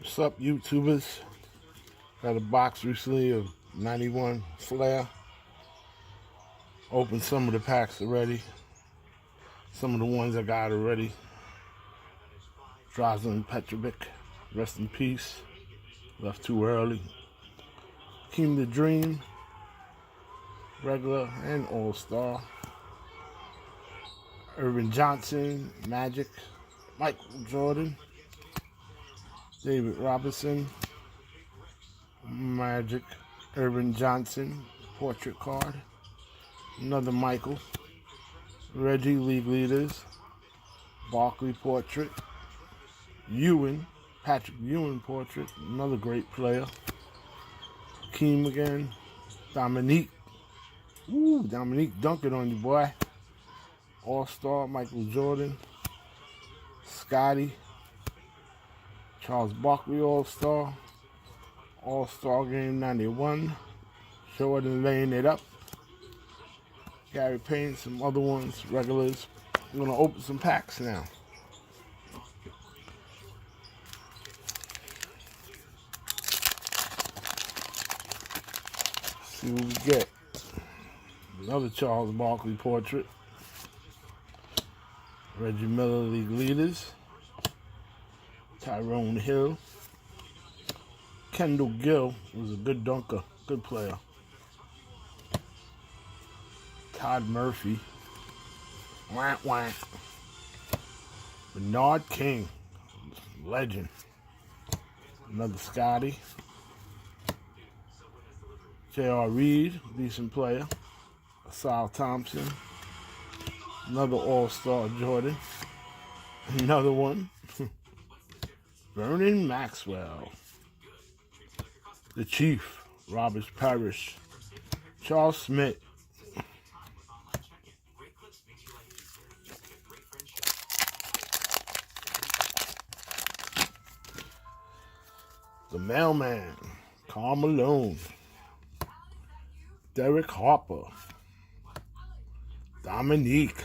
What's up, YouTubers? Got a box recently of 91 Flair. Opened some of the packs already. Some of the ones I got already. Drazen Petrovic, rest in peace. Left too early. Keem the Dream, regular and all-star. Irvin Johnson, Magic. Michael Jordan. David Robinson, Magic. Irvin Johnson, portrait card. Another Michael. Reggie, League Leaders. Barkley portrait. Ewing, Patrick Ewing portrait. Another great player. Keem again. Dominique. Ooh, Dominique dunking on you, boy. All-Star, Michael Jordan. Scotty. Charles Barkley All-Star. All-Star Game 91. Jordan laying it up. Gary Payne, some other ones, regulars. I'm going to open some packs now. See what we get. Another Charles Barkley portrait. Reggie Miller, League Leaders. Tyrone Hill. Kendall Gill was a good dunker, good player. Todd Murphy. Wah, wah. Bernard King, legend. Another Scotty. J.R. Reed, decent player. Sal Thompson. Another All-Star Jordan. Another one. Vernon Maxwell. The Chief, Robert Parrish. Charles Smith. The Mailman, Karl Malone. Derek Harper. Dominique.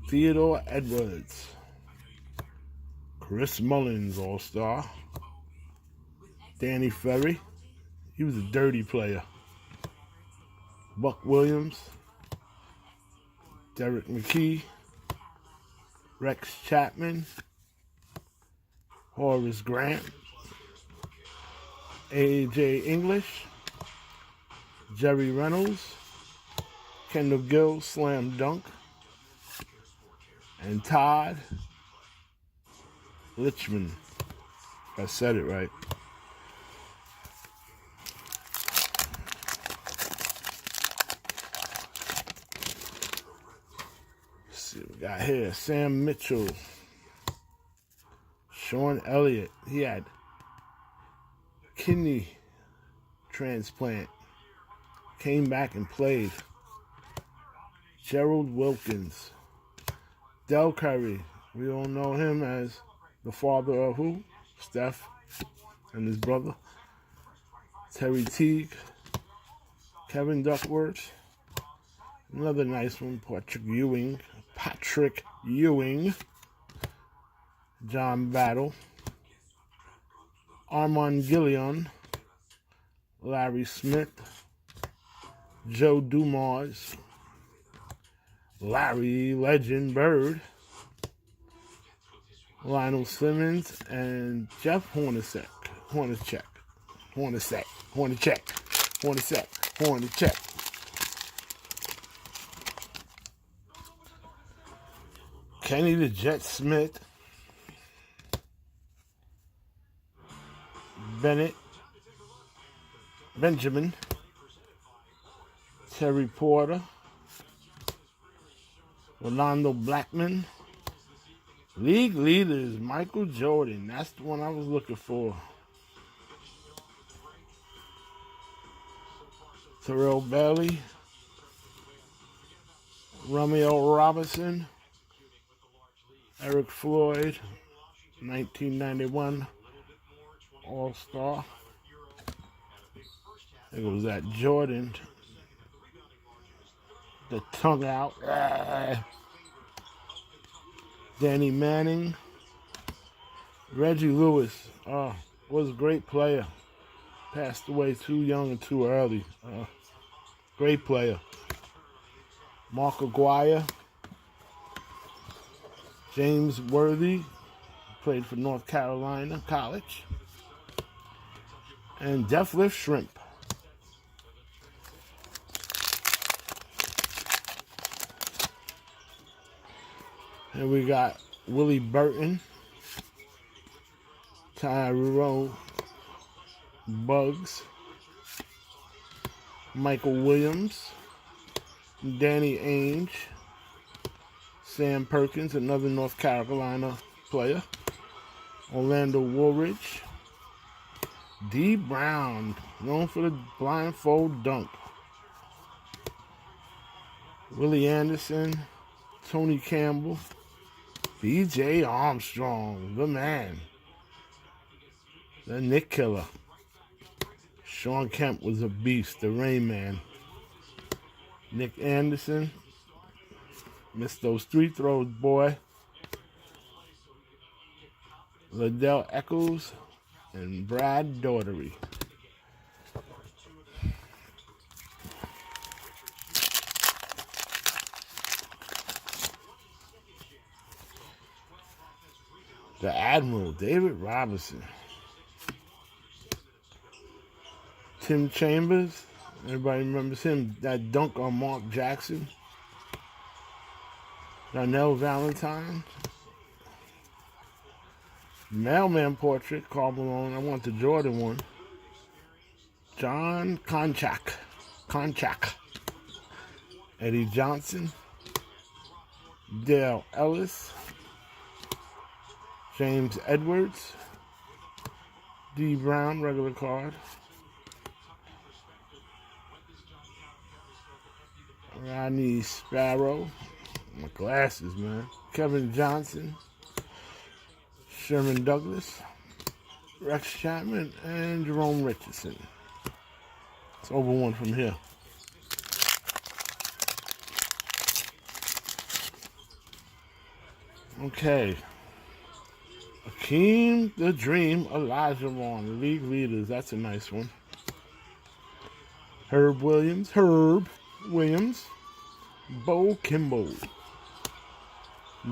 Theodore Edwards. Chris Mullins, All-Star. Danny Ferry. He was a dirty player. Buck Williams. Derek McKee. Rex Chapman. Horace Grant. A.J. English. Jerry Reynolds. Kendall Gill, Slam Dunk. And Todd Lichman. If I said it right. Let's see what we got here. Sam Mitchell. Sean Elliott. He had kidney transplant. Came back and played. Gerald Wilkins. Del Curry. We all know him as the father of who? Steph and his brother. Terry Teague. Kevin Duckworth. Another nice one. Patrick Ewing. John Battle. Armand Gillion. Larry Smith. Joe Dumars. Larry Legend Bird. Lionel Simmons and Jeff Hornacek. Kenny the Jet Smith. Benjamin. Terry Porter. Rolando Blackman. League Leaders, Michael Jordan. That's the one I was looking for. Terrell Bailey. Romeo Robinson. Eric Floyd. 1991 All-Star. There goes that Jordan. The tongue out. Danny Manning. Reggie Lewis was a great player. Passed away too young and too early. Great player. Mark Aguirre. James Worthy. Played for North Carolina College. And Deathlift Shrimp. And we got Willie Burton. Tyrone Bugs. Michael Williams. Danny Ainge. Sam Perkins, another North Carolina player. Orlando Woolridge. Dee Brown, known for the blindfold dunk. Willie Anderson. Tony Campbell. B.J. Armstrong, the man. The Nick Killer. Sean Kemp was a beast, the Rain Man. Nick Anderson. Missed those three throws, boy. Liddell Echols and Brad Daugherty. The Admiral, David Robinson. Tim Chambers. Everybody remembers him. That dunk on Mark Jackson. Darnell Valentine. Mailman portrait, Karl Malone. I want the Jordan one. John Konchak. Eddie Johnson. Dale Ellis. James Edwards. D. Brown, regular card. Rodney Sparrow. My glasses, man. Kevin Johnson. Sherman Douglas. Rex Chapman. And Jerome Richardson. It's over one from here. Okay. Akeem the Dream Olajuwon, league leaders. That's a nice one. Herb Williams. Bo Kimbo.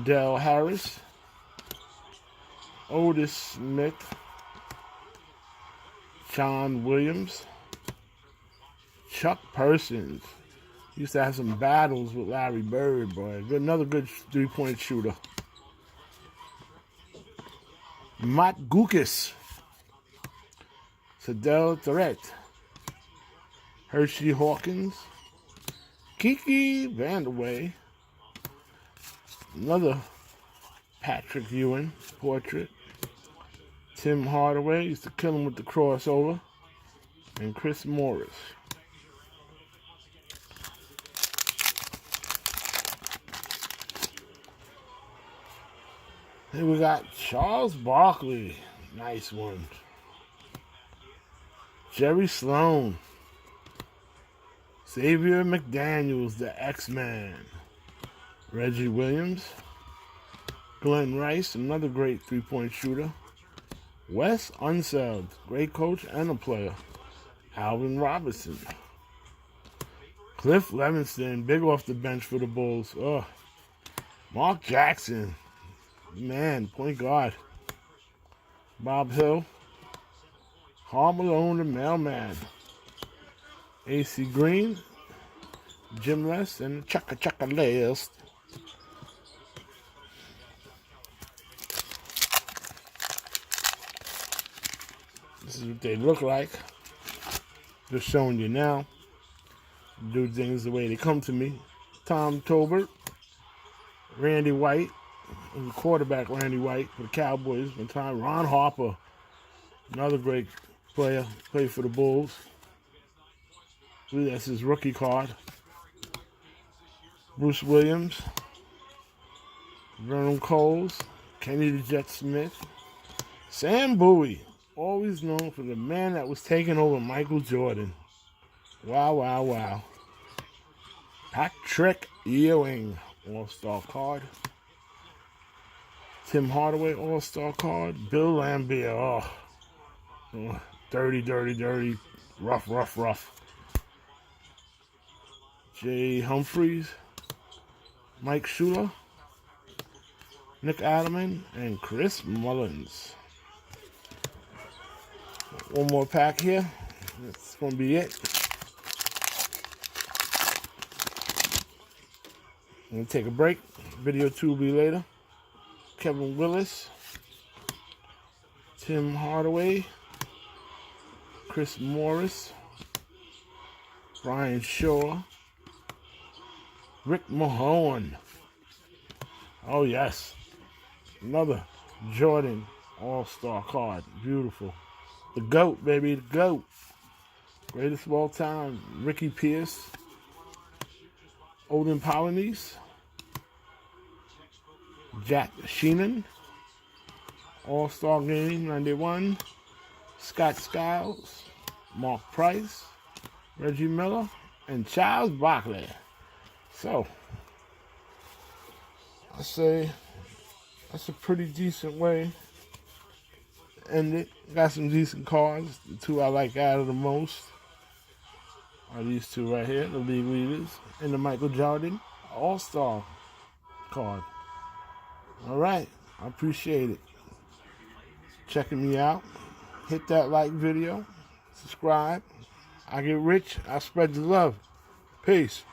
Del Harris. Otis Smith. John Williams. Chuck Persons. Used to have some battles with Larry Bird, boy. Another good three-point shooter. Matt Gukas. Sadell Threat. Hershey Hawkins. Kiki Vanderway. Another Patrick Ewing portrait. Tim Hardaway. Used to kill him with the crossover. And Chris Morris. Here we got Charles Barkley. Nice one. Jerry Sloan. Xavier McDaniels, the X-Man. Reggie Williams. Glenn Rice, another great three-point shooter. Wes Unseld, great coach and a player. Alvin Robinson. Cliff Levingston, big off the bench for the Bulls. Mark Jackson. Man, point guard. Bob Hill. Karl Malone, the mailman. AC Green. Jim Les, and Chaka List. This is what they look like. Just showing you now. Do things the way they come to me. Tom Tolbert. Randy White. The quarterback, Randy White, for the Cowboys. One time, Ron Harper, another great player, played for the Bulls. That's his rookie card. Bruce Williams, Vernon Coles, Kenny the Jet Smith, Sam Bowie, always known for the man that was taking over Michael Jordan. Wow. Patrick Ewing, All-Star card. Tim Hardaway All-Star card. Bill Laimbeer. Oh, dirty, dirty, dirty. Rough, rough, rough. Jay Humphries. Mike Schuler. Nick Adderman. And Chris Mullins. One more pack here. That's going to be it. I'm going to take a break. Video 2 will be later. Kevin Willis. Tim Hardaway. Chris Morris. Brian Shaw. Rick Mahone. Oh, yes. Another Jordan All-Star card. Beautiful. The GOAT, baby. The GOAT. Greatest of all time. Ricky Pierce. Olden Polynice. Jack Sheenan. All-Star Game 91. Scott Skiles. Mark Price. Reggie Miller. And Charles Barkley. So, I say that's a pretty decent way to end it. Got some decent cards. The two I like out of the most are these two right here, the league leaders, and the Michael Jordan All-Star card. All right, I appreciate it. Checking me out. Hit that like video. Subscribe. I get rich. I spread the love. Peace.